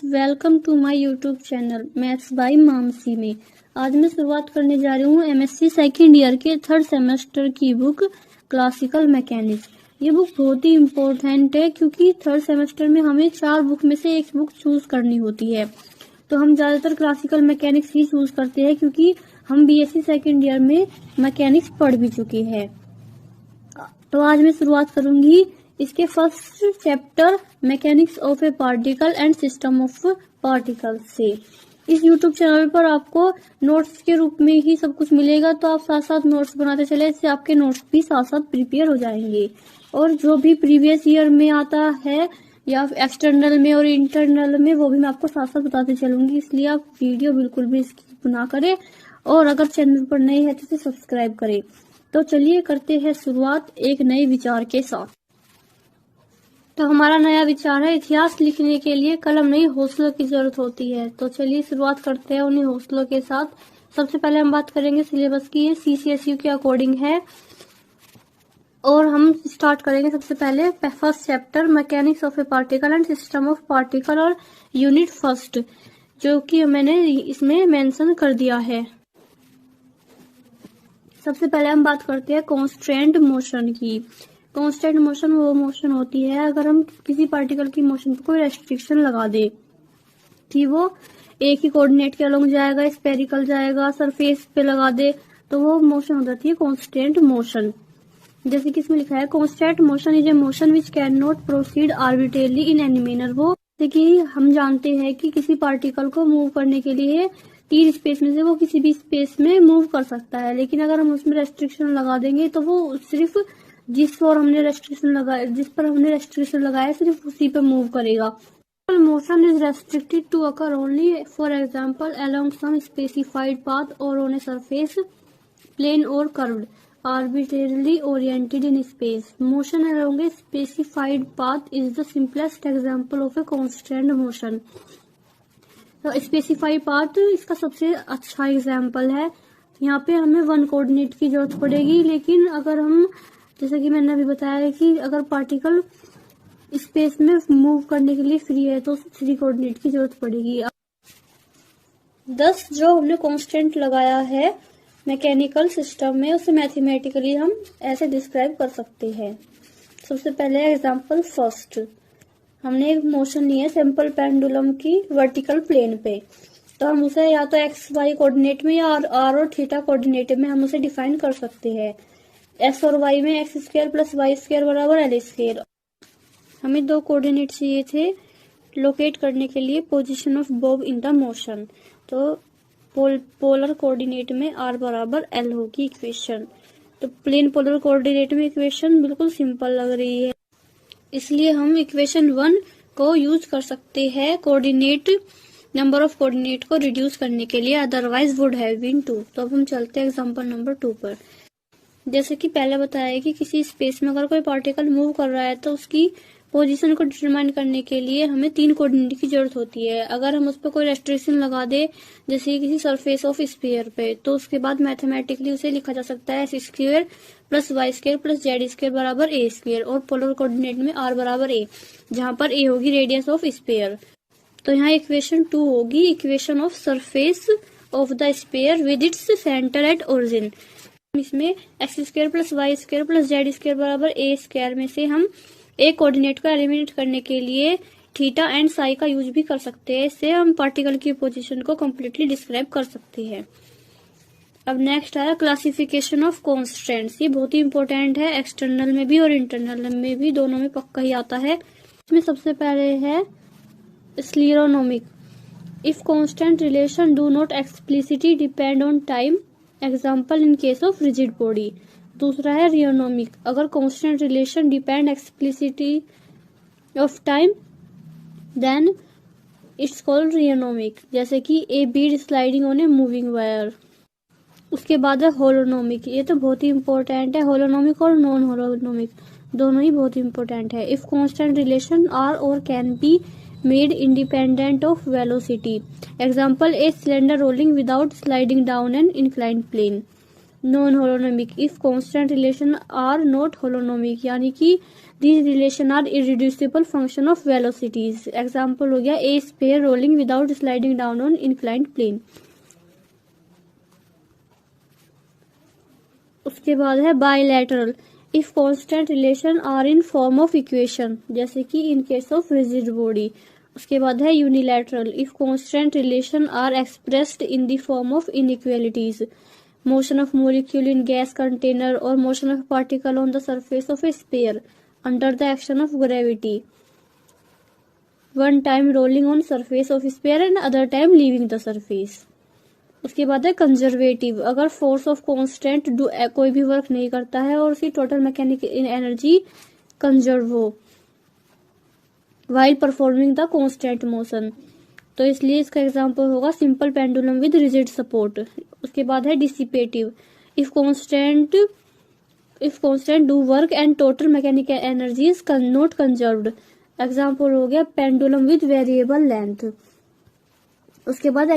Welcome to my YouTube channel maths by मामसी में। आज मैं शुरुआत करने जा रही हूँ एमएससी सेकेंड ईयर के थर्ड सेमेस्टर की बुक क्लासिकल मैकेनिक्स। ये बुक बहुत ही इम्पोर्टेंट है क्योंकि थर्ड सेमेस्टर में हमें 4 बुक में से एक बुक चूज करनी होती है। तो हम ज्यादातर क्लासिकल मैकेनिक्स ही चूज करते हैं क्योंकि हम बीएससी सेकेंड ईयर में मैकेनिक्स पढ़ भी चुके हैं। तो आज मैं शुरुआत करूंगी इसके first chapter mechanics of A particle and system of particle से। इस यूट्यूब चैनल पर आपको नोट्स के रूप में ही सब कुछ मिलेगा, तो आप साथ साथ नोट्स बनाते चले, इससे आपके नोट्स भी साथ साथ प्रिपेयर हो जाएंगे। और जो भी प्रीवियस ईयर में आता है या एक्सटर्नल में और इंटरनल में, वो भी मैं आपको साथ साथ बताते चलूंगी। इसलिए आप वीडियो बिल्कुल भी स्किप ना करें और अगर चैनल पर नए हैं तो इसे सब्सक्राइब करें। तो चलिए करते हैं शुरुआत एक नए विचार के साथ। तो हमारा नया विचार है, इतिहास लिखने के लिए कलम नहीं हौसलों की जरूरत होती है। तो चलिए शुरुआत करते हैं उन्हीं हौसलों के साथ। सबसे पहले हम बात करेंगे सिलेबस की। ये सीसीएसयू के अकॉर्डिंग है और हम स्टार्ट करेंगे सबसे पहले first chapter mechanics of A particle and system of particle और यूनिट फर्स्ट, जो कि मैंने इसमें मेंशन कर दिया है। सबसे पहले हम बात करते हैं कांस्टेंट मोशन की। कांस्टेंट मोशन वो मोशन होती है अगर हम किसी पार्टिकल की मोशन पर कोई रेस्ट्रिक्शन लगा दे कि वो एक ही कोऑर्डिनेट के अलोंग जाएगा, स्फेरिकल जाएगा, सरफेस पे लगा दे, तो वो मोशन हो जाती है कांस्टेंट मोशन। जैसे कि इसमें लिखा है constant motion is a motion which can not proceed arbitrarily in any manner. वो जैसे कि हम जानते हैं कि किसी पार्टिकल को मूव करने के लिए तीन स्पेस में से वो किसी भी स्पेस में मूव कर सकता है, लेकिन अगर हम उसमें रेस्ट्रिक्शन लगा देंगे तो वो सिर्फ जिस पर हमने रेस्ट्रिक्शन लगाया सिर्फ उसी पे मूव करेगा। Motion is restricted to occur only for example along some specified path or on a surface plane or curved arbitrarily oriented in space. Motion along a specified path is the simplest example of a constant motion. तो specified path इसका सबसे अच्छा example है। यहाँ पे हमें one coordinate की जरूरत पड़ेगी, लेकिन अगर हम जैसे कि मैंने अभी बताया कि अगर पार्टिकल स्पेस में मूव करने के लिए फ्री है तो 3 कोऑर्डिनेट की जरूरत पड़ेगी। 10 जो हमने कांस्टेंट लगाया है मैकेनिकल सिस्टम में, उसे मैथमेटिकली हम ऐसे डिस्क्राइब कर सकते हैं। सबसे पहले एग्जांपल फर्स्ट, हमने एक मोशन ली है सिंपल पेंडुलम की वर्टिकल प्लेन पे, तो हम उसे या तो एक्स वाई कोऑर्डिनेट में या आर और थीटा कोऑर्डिनेट में हम उसे डिफाइन कर सकते हैं। एक्स और वाई में X square plus Y square बराबर एल स्क्वायर। हमें 2 कोऑर्डिनेट चाहिए थे लोकेट करने के लिए position of bob in the motion, तो पोलर कोऑर्डिनेट में r बराबर l होगी इक्वेशन। तो प्लेन पोलर कोऑर्डिनेट में इक्वेशन बिल्कुल सिंपल लग रही है, इसलिए हम इक्वेशन 1 को यूज कर सकते हैं कोऑर्डिनेट नंबर ऑफ कोऑर्डिनेट को रिड्यूस करने के लिए, अदरवाइज वुड हैव बीन 2। तो अब हम चलते हैं एग्जांपल नंबर 2 पर। जैसे कि पहले बताया कि किसी स्पेस में अगर कोई पार्टिकल मूव कर रहा है तो उसकी पोजीशन को डिटरमाइन करने के लिए हमें 3 कोऑर्डिनेट की जरूरत होती है। अगर हम उस पर कोई रेस्ट्रिक्शन लगा दे जैसे किसी सरफेस ऑफ स्फीयर पे, तो उसके बाद मैथमेटिकली उसे लिखा जा सकता है X square plus Y square plus Z square बराबर ए स्क्वायर, और पोलर कोऑर्डिनेट में r बराबर a, जहां पर a होगी रेडियस ऑफ स्फीयर। तो यहाँ इक्वेशन 2 होगी equation of surface of the sphere with its centre at origin. इसमें x square plus Y square plus Z square बराबर ए स्क्वायर में से हम एक कोऑर्डिनेट को एलिमिनेट करने के लिए थीटा एंड साई का यूज भी कर सकते हैं। इससे हम पार्टिकल की पोजीशन को कम्प्लीटली डिस्क्राइब कर सकते हैं। अब नेक्स्ट आया क्लासिफिकेशन ऑफ कांस्टेंट्स। ये बहुत ही इंपॉर्टेंट है, एक्सटर्नल में भी और इंटरनल में भी, दोनों में पक्का ही आता है। इसमें सबसे पहले है scleronomic. If constant relation do not explicitly depend on time, example in case of rigid body. दूसरा है रियोनोमिक, अगर constant relation depend explicitly of time then it's called rheonomic, जैसे कि a bead sliding on a moving wire. उसके बाद है holonomic. ये तो बहुत ही इंपॉर्टेंट है, होलोनोमिक और नॉन होलोनोमिक दोनों ही बहुत इंपॉर्टेंट है। If constant relation are or can be made independent of velocity, example a cylinder rolling without sliding down an inclined plane. Non holonomic if constant relation are not holonomic, यानी कि these relation are irreducible function of velocities. Example हो गया a sphere rolling without sliding down on inclined plane. उसके बाद है bilateral if constant relation are in form of equation, जैसे कि in case of rigid body. उसके बाद है unilateral if constant relation are expressed in the form of inequalities, motion of molecule in gas container और motion of particle on the surface of a sphere under the action of gravity, one time rolling on surface of sphere and other time leaving the surface. उसके बाद है conservative अगर force of constant कोई भी work नहीं करता है और उसकी टोटल मैकेनिकल एनर्जी कंजर्व हो while performing the constant motion, तो इसलिए इसका एग्जांपल होगा simple pendulum with rigid support. उसके बाद है dissipative if constant do work and total mechanical energy is not conserved, example हो गया पेंडुलम विद वेरिएबल लेंथ। उसके बाद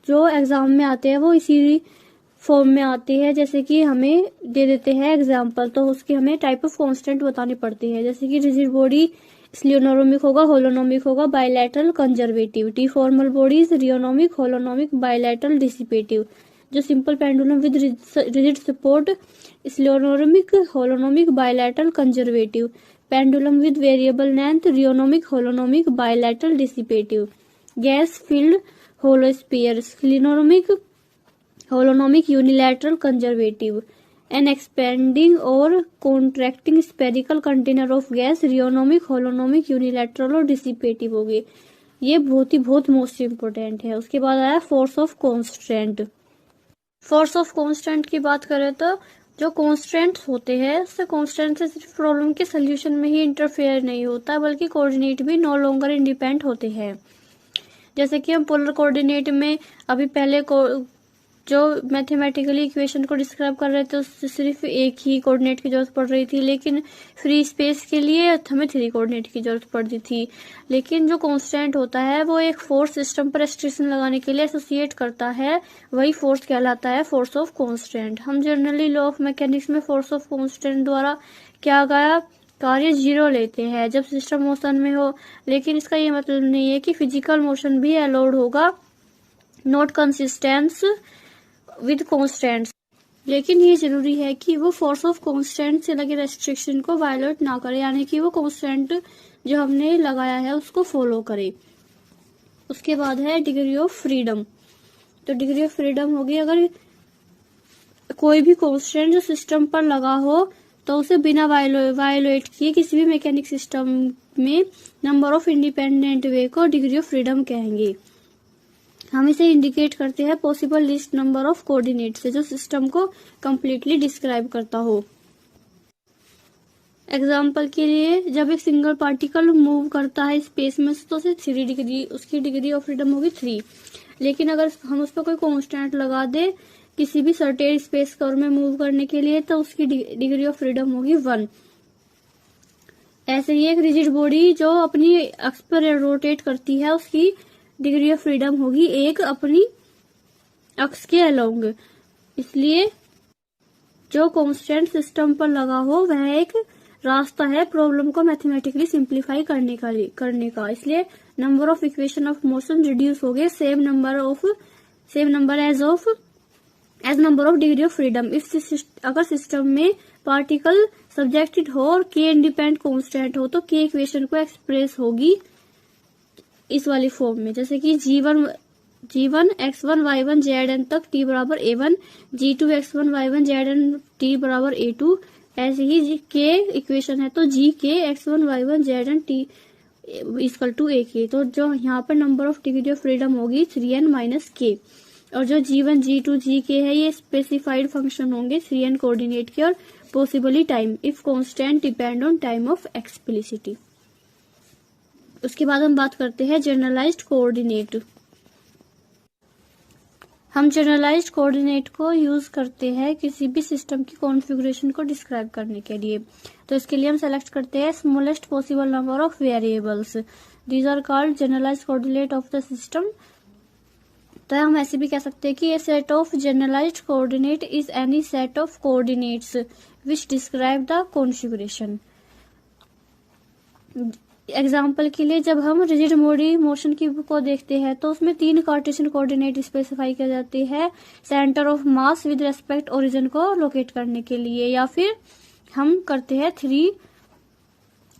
जो एग्जाम में आते हैं वो इसी फॉर्म में आते हैं, जैसे कि हमें दे देते हैं एग्जांपल, तो उसकी हमें टाइप ऑफ कांस्टेंट बतानी पड़ती है, जैसे कि रिजिड बॉडी स्लियोनोमिक होगा, होलोनोमिक होगा, bilateral, conservative. Deformable bodies rheonomic, holonomic, bilateral, dissipative. जो simple pendulum with rigid support scleronomic, holonomic, bilateral, conservative. Pendulum with variable length rheonomic, holonomic, bilateral, dissipative. Gas filled hollow sphere scleronomic, holonomic, unilateral, conservative. An expanding और contracting spherical container of gas rheonomic, holonomic, unilateral और dissipative हो गए। ये बहुत most important है। उसके बाद आया force of constant. Force of constant की बात करें तो जो कांस्टेंट होते हैं उससे कांस्टेंट से सिर्फ प्रॉब्लम के सोल्यूशन में ही इंटरफेयर नहीं होता बल्कि कोऑर्डिनेट भी नो लॉन्गर इंडिपेंडेंट होते हैं। जैसे कि हम पोलर कोऑर्डिनेट में अभी पहले जो मैथमेटिकली इक्वेशन को डिस्क्राइब कर रहे थे उससे सिर्फ एक ही कोऑर्डिनेट की जरूरत पड़ रही थी, लेकिन फ्री स्पेस के लिए हमें 3 कोऑर्डिनेट की जरूरत पड़ती थी। लेकिन जो कांस्टेंट होता है वो एक फोर्स सिस्टम पर रेस्ट्रिक्शन लगाने के लिए एसोसिएट करता है, वही फोर्स कहलाता है फोर्स ऑफ कांस्टेंट। हम जनरली लॉ ऑफ मैकेनिक्स में फोर्स ऑफ कांस्टेंट द्वारा क्या गया कार्य 0 लेते हैं जब सिस्टम मोशन में हो, लेकिन इसका ये मतलब नहीं है कि फिजिकल मोशन भी अलाउड होगा, नॉट कंसिस्टेंस विद कांस्टेंट्स। लेकिन ये जरूरी है कि वो फोर्स ऑफ कांस्टेंट से लगे रेस्ट्रिक्शन को वायलेट ना करे, यानी कि वो कांस्टेंट जो हमने लगाया है उसको फॉलो करे। उसके बाद है डिग्री ऑफ फ्रीडम। तो डिग्री ऑफ फ्रीडम होगी अगर कोई भी कांस्टेंट जो सिस्टम पर लगा हो तो उसे बिना वायलेट किए किसी भी मैकेनिक सिस्टम में नंबर ऑफ इंडिपेंडेंट वे को डिग्री ऑफ फ्रीडम कहेंगे। हम इसे इंडिकेट करते हैं possible list number of coordinate से जो सिस्टम को कंप्लीटली डिस्क्राइब करता हो। एग्जाम्पल के लिए जब एक सिंगल पार्टिकल मूव करता है स्पेस में तो उसे 3 डिग्री उसकी डिग्री ऑफ फ्रीडम होगी 3। लेकिन अगर हम उस पर कोई कांस्टेंट लगा दे किसी भी सर्टेन स्पेस कर्व में मूव करने के लिए तो उसकी डिग्री ऑफ फ्रीडम होगी 1। ऐसे ही एक रिजिड बॉडी जो अपनी अक्ष पर रोटेट करती है उसकी डिग्री ऑफ फ्रीडम होगी 1 अपनी अक्ष के अलोंग। इसलिए जो कांस्टेंट सिस्टम पर लगा हो वह एक रास्ता है प्रॉब्लम को मैथमेटिकली सिंप्लीफाई करने का। इसलिए number of equation of motion reduce हो गए same number as number of degree of freedom. अगर सिस्टम में पार्टिकल सब्जेक्टेड हो और के इंडिपेंडेंट कांस्टेंट हो तो के इक्वेशन को एक्सप्रेस होगी इस वाली फॉर्म में, जैसे कि G1 x1 y1 zn तक t बराबर a1, G2 x1 y1 zn t बराबर a2। ऐसे ही k इक्वेशन है तो Gk x1 y1 zn t equal to ak। तो जो यहाँ पर number of degree of freedom होगी 3n माइनस k, और जो G1 G2 Gk है ये स्पेसिफाइड फंक्शन होंगे 3n कोऑर्डिनेट के और possibly time if constant depend on time of explicitly. उसके बाद हम बात करते हैं जनरलाइज्ड कोऑर्डिनेट। हम जनरलाइज्ड कोऑर्डिनेट को यूज करते हैं किसी भी सिस्टम की कॉन्फ़िगरेशन को डिस्क्राइब करने के लिए। तो इसके लिए हम सेलेक्ट करते हैं smallest possible number of variables, these are called generalised coordinate of the system. होता है, हम ऐसे भी कह सकते हैं कि a set of generalised coordinate is any set of coordinates which describe the configuration. Example के लिए जब हम रिजिड बॉडी मोशन की को देखते हैं तो उसमें 3 कार्टेशियन कोऑर्डिनेट स्पेसिफाई किए जाते हैं centre of mass with respect origin को लोकेट करने के लिए, या फिर हम करते हैं 3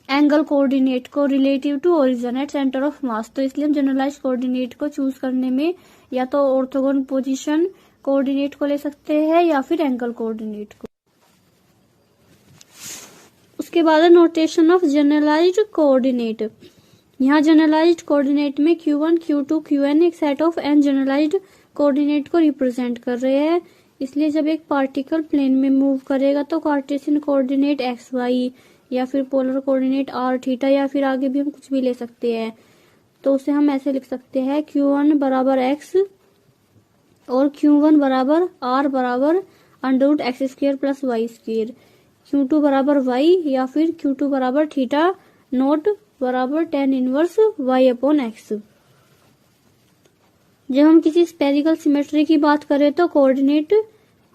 एंगल कोऑर्डिनेट को relative to origin at centre of mass. तो इसलिए हम जनरलाइज्ड कोऑर्डिनेट को चूज करने में या तो ऑर्थोगोनल पोजीशन कोऑर्डिनेट को ले सकते हैं या फिर एंगल कोऑर्डिनेट को। उसके बाद है नोटेशन ऑफ जनरलाइज्ड कोऑर्डिनेट। यहाँ जनरलाइज्ड कोऑर्डिनेट में Q1, Q2, Qn एक set of n generalised coordinate को रिप्रेजेंट कर रहे हैं। इसलिए जब एक पार्टिकल प्लेन में मूव करेगा तो कार्टेशियन कोऑर्डिनेट XY या फिर पोलर कोऑर्डिनेट R थीटा या फिर आगे भी हम कुछ भी ले सकते हैं। तो उसे हम ऐसे लिख सकते हैं Q1 बराबर X और Q1 बराबर R बराबर √x² प्लस y², Q2 बराबर y या फिर Q2 बराबर थीटा नोट बराबर tan इनवर्स y/x। जब हम किसी स्पेरिकल सिमेट्री की बात करें तो कोऑर्डिनेट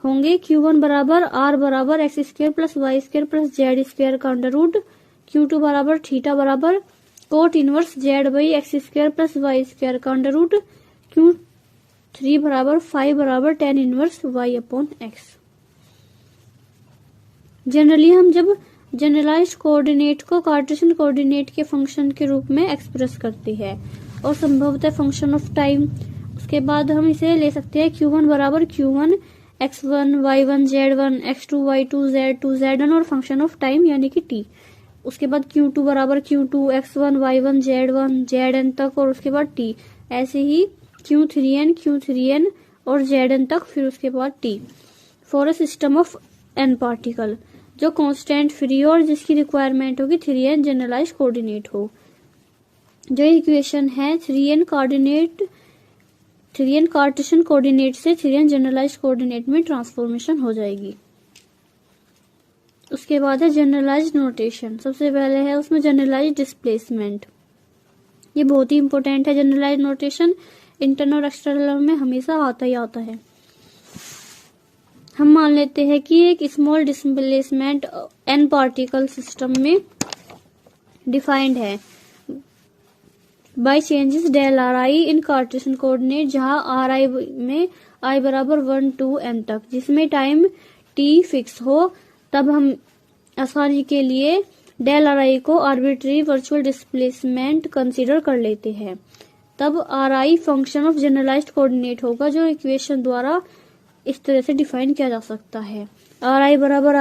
होंगे Q1 बराबर R बराबर x² plus y² plus z² का अंडर रूट, Q2 बराबर थीटा बराबर cot inverse z/x² plus y² का अंडर रूट, Q3 बराबर फाई बराबर tan इनवर्स y/x। जनरली हम जब जनरलाइज्ड कोऑर्डिनेट को कार्टेशियन कोऑर्डिनेट के फंक्शन के रूप में एक्सप्रेस करते हैं और संभवतः फंक्शन ऑफ टाइम। उसके बाद हम इसे ले सकते हैं Q1 बराबर Q1 x1 y1 z1 x2 y2 z2 z1 और फंक्शन ऑफ टाइम यानी कि t। उसके बाद Q2 बराबर Q2 x1 y1 z1 zn तक और उसके बाद t। ऐसे ही Q3n और zn तक, फिर उसके बाद t for a system of n particle जो कांस्टेंट फ्री हो और जिसकी रिक्वायरमेंट होगी 3n जनरलाइज्ड कोऑर्डिनेट हो। जो इक्वेशन है 3n कार्टेशियन कोऑर्डिनेट से 3n जनरलाइज्ड कोऑर्डिनेट में ट्रांसफॉर्मेशन हो जाएगी। उसके बाद है जनरलाइज्ड नोटेशन। सबसे पहले है उसमें जनरलाइज्ड डिस्प्लेसमेंट। ये बहुत ही इंपॉर्टेंट है। जनरलाइज्ड नोटेशन इंटरनल और एक्सटर्नल में हमेशा आता ही आता है। हम मान लेते हैं कि एक small displacement n particle system में डिफाइंड है बाय चेंजेस डेल RI इन कार्टेशियन कोऑर्डिनेट, जहां RI में I बराबर 1 to n तक, जिसमें टाइम t फिक्स हो। तब हम आसानी के लिए डेल RI को आर्बिट्री वर्चुअल डिस्प्लेसमेंट कंसीडर कर लेते हैं। तब RI function of generalised coordinate होगा, जो इक्वेशन द्वारा इस तरह से डिफाइन किया जा सकता है। RI बराबर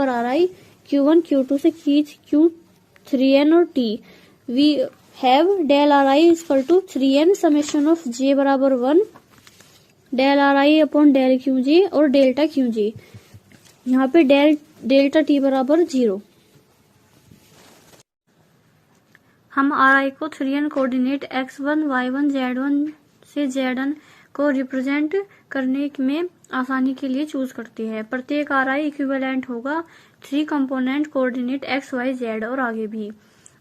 RI Q1 Q2 से खींच Q3n और t। We have del RI equal to 3n summation of j बराबर 1 del RI upon del QJ और डेल्टा QJ। यहाँ पे डेल्टा t बराबर 0। हम RI को 3n coordinate x1 y1 z1 से zn को रिप्रेजेंट करने में आसानी के लिए चूज करते हैं। प्रत्येक RI इक्विवेलेंट होगा 3 component coordinate x y z और आगे भी।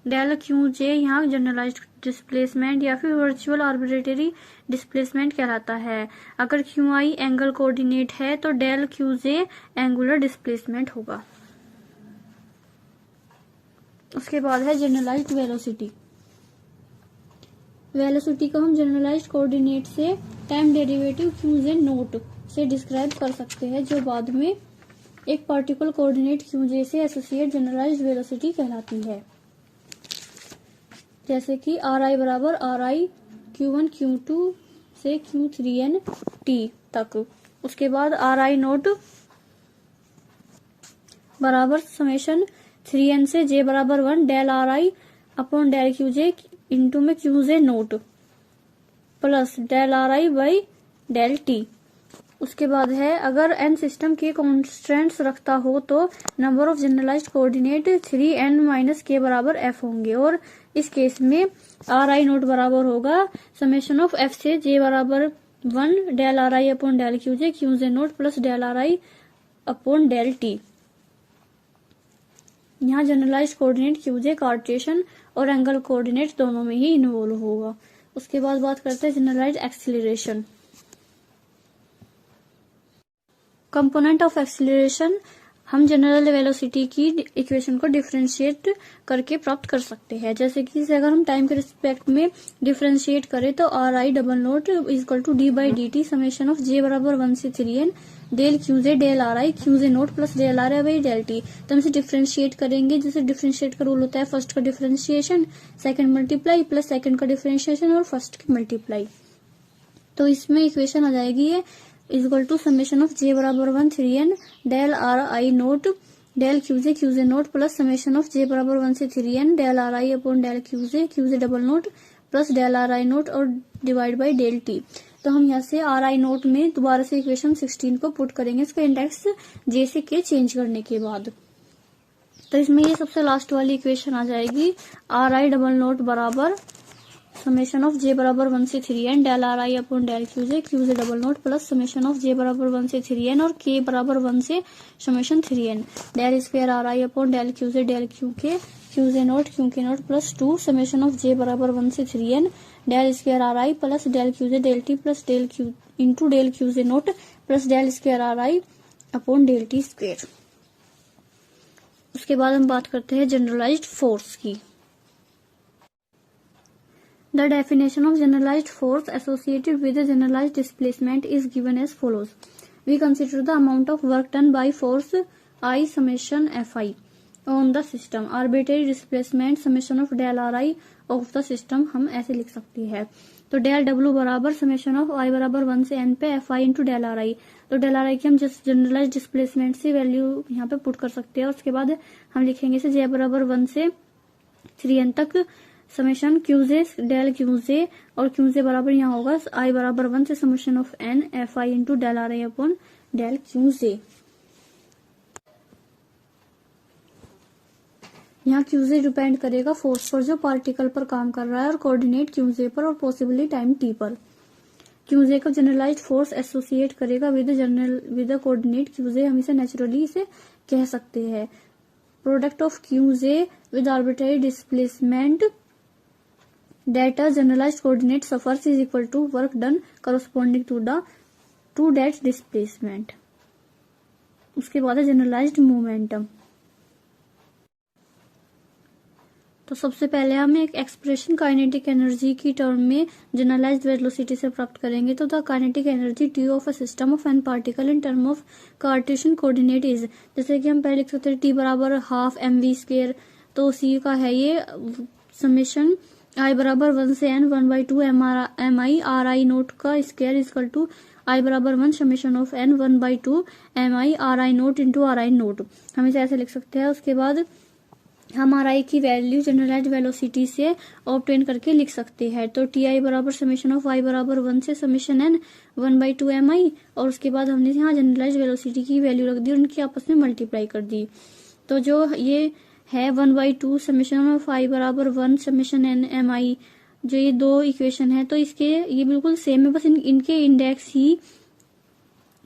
डेल QJ यहाँ जनरलाइज्ड डिस्प्लेसमेंट या फिर वर्चुअल आर्बिट्रेरी डिस्प्लेसमेंट कहलाता है। अगर QI एंगल कोऑर्डिनेट है तो डेल QJ एंगुलर डिस्प्लेसमेंट होगा। उसके बाद है जनरलाइज्ड वेलोसिटी। वेलोसिटी को हम जनरलाइज्ड कोऑर्डिनेट से टाइम डेरिवेटिव QJ नोट से डिस्क्राइब कर सकते हैं, जो बाद में एक पार्टिकल कोऑर्डिनेट QJ से एसोसिएट जनरलाइज्ड वेलोसिटी कहलाती है। जैसे कि RI बराबर RI Q1 Q2 से Q3n t तक। उसके बाद RI नोट बराबर समेशन 3n से j बराबर 1 del RI upon del QJ into में QJ naught plus del RI by del t। उसके बाद है अगर n सिस्टम के कॉन्स्टेंट्स रखता हो तो number of generalised coordinate 3n - k बराबर f होंगे, और इस केस में RI नोट बराबर होगा समेशन ऑफ f से j बराबर 1 del RI upon del QJ naught plus del RI upon del t। यहाँ जनरलाइज्ड कोऑर्डिनेट QJ कार्टेशियन और एंगल कोऑर्डिनेट दोनों में ही इन्वॉल्व होगा। उसके बाद बात करते हैं generalized acceleration. Component of acceleration हम जनरल वेलोसिटी की इक्वेशन को डिफरेंशिएट करके प्राप्त कर सकते हैं। जैसे कि इसे अगर हम टाइम के रिस्पेक्ट में डिफरेंशिएट करें तो r i double dot equal to d by D t summation of j बराबर 1 से 3n del Q j del are i q J note plus del are i by del t. तो हम इसे differentiate करेंगे। जैसे differentiate का rule होता है फर्स्ट का differentiation, second multiply plus second का डिफरेंशिएशन और फर्स्ट की मल्टीप्लाई। तो इसमें इक्वेशन आ जाएगी ये equal to summation of j बराबर 1 3n del are I dot del Q J note plus summation of j बराबर 1 से 3n del are I upon del Q j double dot plus del are I dot और divide by del t. तो हम यहाँ से are I note में दोबारा से इक्वेशन 16 को पुट करेंगे, इसका इंडेक्स जे से के चेंज करने के बाद। तो इसमें ये सबसे लास्ट वाली इक्वेशन आ जाएगी आर आई डबल नोट बराबर समेशन ऑफ जे बराबर 1 से 3n del are I upon del Q j double dot plus summation of j बराबर 1 से 3n और के बराबर 1 से summation 3n del square are I upon del Q J dot q k dot plus 2 summation of j बराबर 1 से 3n del square are i plus del Q j del t plus del Q into del Q J note plus del square are I upon del T square. उसके बाद हम बात करते हैं generalized force की। The definition of generalized force associated with a generalized displacement is given as follows. We consider the amount of work done by force I summation Fi on the system. Arbitrary displacement summation of del Ri of the system हम ऐसे लिख सकते हैं। तो del W बराबर summation of I बराबर 1 से n पे Fi इंटू del Ri। तो del Ri की हम जनरलाइज डिस्प्लेसमेंट से वैल्यू यहाँ पे पुट कर सकते हैं। उसके बाद हम लिखेंगे इसे J बराबर 1 से 3n तक समेशन क्यूजे डेल क्यूजे और क्यूजे बराबर यहाँ होगा आई बराबर 1 से summation of N F I into del are I upon del Q J. यहाँ क्यूजे डिपेंड करेगा फोर्स पर जो पार्टिकल पर काम कर रहा है और कोऑर्डिनेट क्यूजे पर और पॉसिबली टाइम टी पर। क्यूजे का जनरलाइज्ड फोर्स एसोसिएट करेगा विद कोऑर्डिनेट क्यूजे। हम इसे नेचुरली इसे कह सकते हैं product of QJ with arbitrary displacement that a generalized coordinate suffers is equal to work done corresponding to that displacement। उसके बाद है जनरलाइज्ड मोमेंटम। तो सबसे पहले हम एक एक्सप्रेशन काइनेटिक एनर्जी की टर्म में जनरलाइज्ड वेलोसिटी से प्राप्त करेंगे। तो the kinetic energy T of a system of N particle in term of Cartesian coordinate is, जैसे कि हम पहले लिख सकते हैं टी बराबर हाफ एम वी स्क्वायर। तो उसी का है ये समेशन आई बराबर 1 से n 1/2 M I R I naught का स्क्वायर इक्वल टू आई बराबर 1 summation of n 1/2 M I R I naught into R I naught. हम इसे ऐसे लिख सकते हैं। उसके बाद हम आर आई की वैल्यू जनरलाइज्ड वेलोसिटी से ऑब्टेन करके लिख सकते हैं। तो टी आई बराबर समेशन ऑफ आई बराबर 1 से समेशन n 1/2 एम आई और उसके बाद हमने यहाँ जनरलाइज्ड वेलोसिटी की वैल्यू रख दी और उनकी आपस में मल्टीप्लाई कर दी। तो जो ये है 1/2 समेशन ऑफ आई बराबर 1 समेशन एन एम आई, जो ये दो इक्वेशन है तो इसके ये बिल्कुल सेम है, बस इनके इंडेक्स ही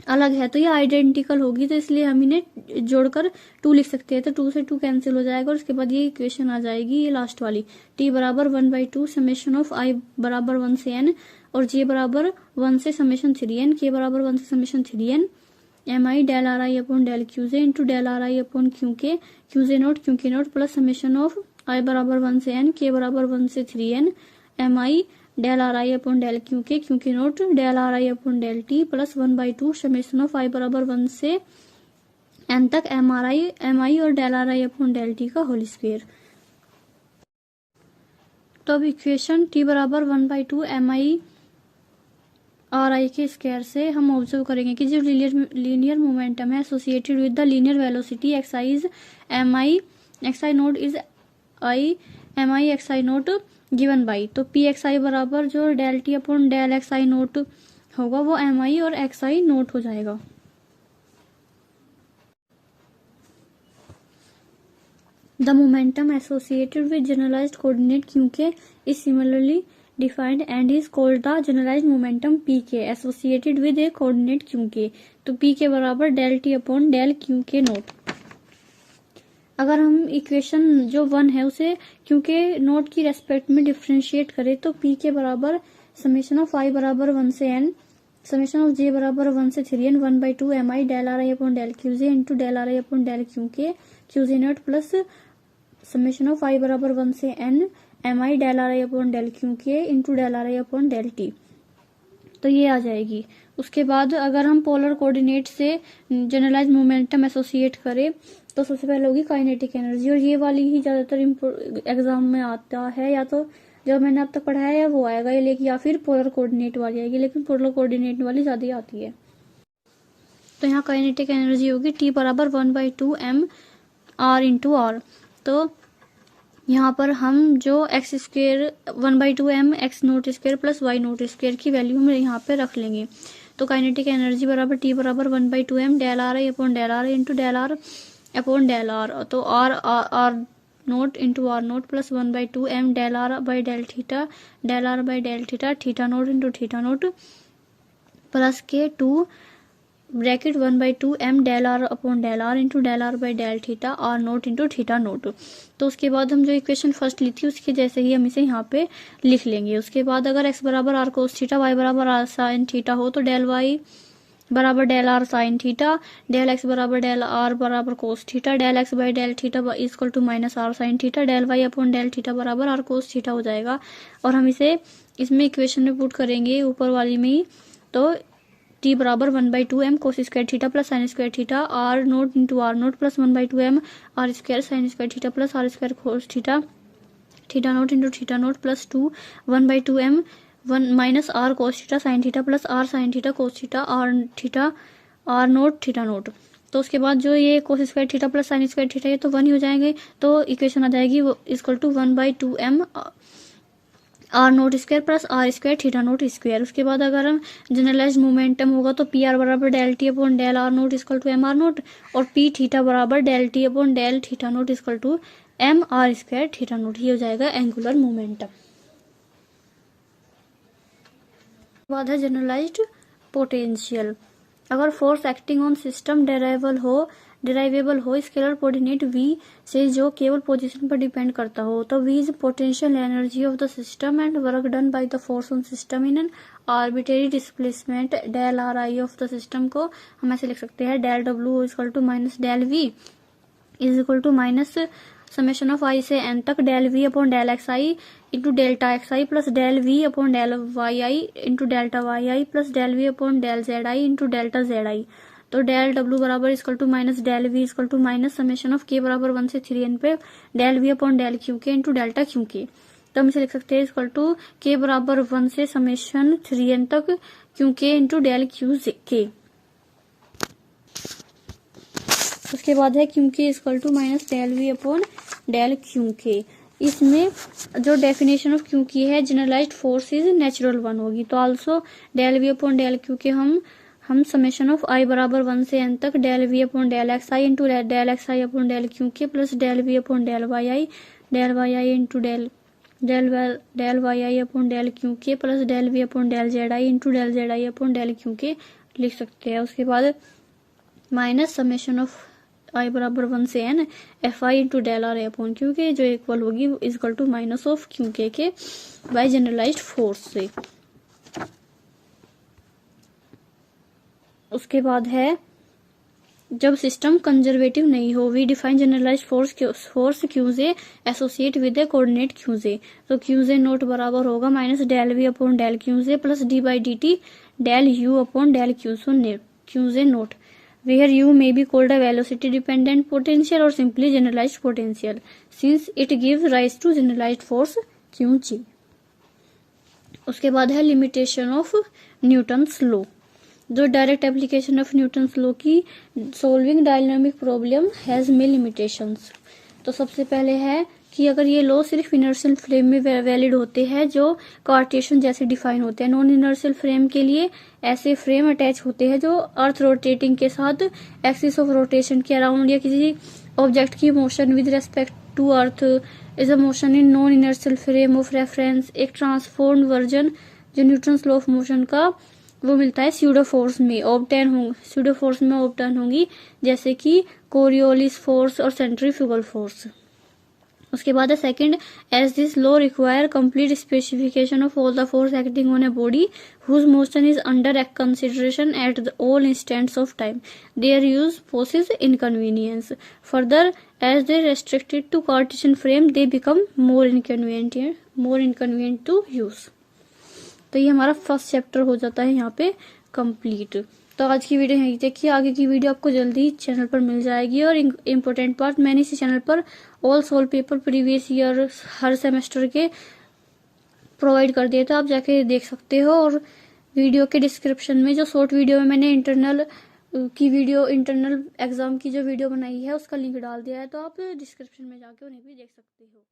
अलग है। तो ये आइडेंटिकल होगी तो इसलिए हम इन्हें जोड़कर 2 लिख सकते हैं। तो 2 से 2 कैंसिल हो जाएगा और उसके बाद ये इक्वेशन आ जाएगी ये लास्ट वाली टी बराबर 1/2 समेशन ऑफ आई बराबर 1 से एन और जे बराबर 1 से समेशन 3n के बराबर 1 से summation 3n m i del are I upon del q j into del are I upon q j dot plus summation of i बराबर 1 से n के बराबर 1 से 3n m i del are I upon del q k dot del are I upon del t plus 1/2 summation of i बराबर 1 से n तक m i और del are I upon del t का whole square. तो अब equation T बराबर 1/2 M I R आई के square से हम ऑब्जर्व करेंगे कि जो लीनियर मोमेंटम है associated with the linear velocity x i is m i x i dot is i m i x i dot given by. तो p x i बराबर जो del T upon del x i dot होगा वो M i और x i dot हो जाएगा। The momentum associated with generalised coordinate q k is similarly defined and is called the generalized momentum pk associated with a coordinate qk। तो pk बराबर del t upon del qk note. अगर हम equation जो 1 है उसे क्योंकि नोट की respect में डिफ्रेंशिएट करें तो p के बराबर समेशन ऑफ i बराबर 1 से n, समेशन ऑफ j बराबर 1 से 3n 1/2 mi del are I upon del Q j into del are I upon del Q j dot plus summation of i बराबर 1 से n mi del are I upon del Q के into del are I upon del t. तो ये आ जाएगी। उसके बाद अगर हम पोलर कोऑर्डिनेट से जनरलाइज मोमेंटम एसोसिएट करें तो सबसे पहले होगी काइनेटिक एनर्जी, और ये वाली ही ज्यादातर एग्जाम में आता है, या तो जो मैंने अब तक पढ़ाया है वो आएगा ये, लेकिन या फिर पोलर कोऑर्डिनेट वाली आएगी, लेकिन पोलर कोऑर्डिनेट वाली ज्यादा आती है। तो यहाँ काइनेटिक एनर्जी होगी T बराबर 1/2 m r इंटू आर। तो यहाँ पर हम जो X square 1/2 m x naught square plus Y naught square की वैल्यू हम यहाँ पे रख लेंगे। तो काइनेटिक एनर्जी बराबर T बराबर 1/2 m del are I upon del r into del are upon del r. तो r note into are note plus 1/2 m del r by del theta, del r by del theta, theta note into theta note plus के 2 bracket 1/2 m del are upon del r into del r by del theta are note into theta note. तो उसके बाद हम जो equation first ली थी उसके जैसे ही हम इसे यहाँ पे लिख लेंगे। उसके बाद अगर x बराबर आर कोस थीटा, y बराबर आर साइन थीटा हो तो डेल y बराबर del R sine theta, del X बराबर डेल आर बराबर cos theta, del X by del theta equal to minus R sine theta, del Y upon del theta बराबर R cos theta हो जाएगा। और हम इसे इसमें इक्वेशन में पुट करेंगे ऊपर वाली में ही। तो T बराबर 1/2 m cos square theta plus sine square theta are note into are note plus 1/2 m R square sine square theta plus R square cos theta, theta note into theta note plus 2 1/2 m 1 minus R cos theta sine theta plus R sine theta cos theta are naught theta note. तो उसके बाद जो ये cos square theta plus sine square theta ये तो 1 ही हो जाएंगे। तो इक्वेशन आ जाएगी equal to 1/2 m R naught square plus R square theta naught square. उसके बाद अगर हम जनरलाइज मोमेंटम होगा तो पी आर बराबर del T upon del R naught equal to M R naught, और पी थीटा बराबर del T upon del theta naught equal to M R square theta naught. ये हो जाएगा एंगुलर मोमेंटम। बाद है जनरलाइज्ड पोटेंशियल। अगर force acting on system डेराइवेबल हो scalar coordinate v से जो केवल पोजीशन पर डिपेंड करता हो, तो v is potential energy of the system and work done by the force on system in an arbitrary displacement del are i of the system को हम ऐसे लिख सकते हैं del w equal to minus del v is equal to minus summation of i से n तक del v upon del x i into delta x i plus del v upon del y i into delta Y I plus del v upon del Z I into delta Z I. तो del w बराबर equal to minus del v equal to minus summation of k बराबर 1 से 3n पे del v upon del Q के into delta Q K. तो हम इसे लिख सकते हैं इक्वल टू k बराबर 1 से समेशन 3n तक क्यू के इंटू डेल क्यू के। उसके बाद है Q K equal to minus del we upon del Q K. इसमें जो डेफिनेशन ऑफ क्यू की है generalized force is natural one होगी। तो also del we upon del Q K हम समेशन ऑफ आई बराबर 1 से n तक del we upon del x i into del x i upon del Q k plus del we upon del y i into del y i upon del Q k plus del we upon del Z I into del Z i upon del Q k लिख सकते हैं। उसके बाद minus summation of i बराबर 1 से n F I into del are upon Q K जो equal होगी equal to minus of Q K by generalized force से। उसके बाद है जब सिस्टम कंजर्वेटिव नहीं हो we define generalized force Q J associate with a coordinate Q J. तो क्यूजे नोट बराबर होगा minus del we upon del Q J plus D by D T del U upon del Q J naught where u may be called a velocity dependent potential or simply generalized potential since it gives rise to generalized force qg। उसके बाद है limitation of Newton's law. जो direct application of Newton's law की solving dynamic problem has में limitations. तो सबसे पहले है कि अगर ये लॉ सिर्फ इनर्शियल फ्रेम में वैलिड होते हैं जो कार्टेशियन जैसे डिफाइन होते हैं। नॉन इनर्शियल फ्रेम के लिए ऐसे फ्रेम अटैच होते हैं जो अर्थ रोटेटिंग के साथ एक्सिस ऑफ रोटेशन के अराउंड या किसी ऑब्जेक्ट की motion with respect to earth is a motion in non inertial frame of reference. एक ट्रांसफॉर्म्ड वर्जन जो न्यूटन्स लॉ ऑफ मोशन का वो मिलता है स्यूडोफोर्स में ऑब्टेन होंगी, जैसे कि कोरियोलिस फोर्स और सेंट्रीफ्यूगल फोर्स। उसके बाद है second, as this law require complete specification of all the force acting on a body whose motion is under consideration at the all instants of time, there use possess inconvenience, further as they restricted to Cartesian frame they become more inconvenient to use. तो ये हमारा first chapter हो जाता है यहाँ पे complete. तो आज की वीडियो यहीं देखिए, आगे की वीडियो आपको जल्दी चैनल पर मिल जाएगी। और इम्पोर्टेंट पार्ट मैंने इसी चैनल पर all solve paper previous year हर सेमेस्टर के प्रोवाइड कर दिए, तो आप जाके देख सकते हो। और वीडियो के डिस्क्रिप्शन में जो शॉर्ट वीडियो में मैंने इंटरनल एग्जाम की जो वीडियो बनाई है उसका लिंक डाल दिया है, तो आप डिस्क्रिप्शन में जाके उन्हें भी देख सकते हो।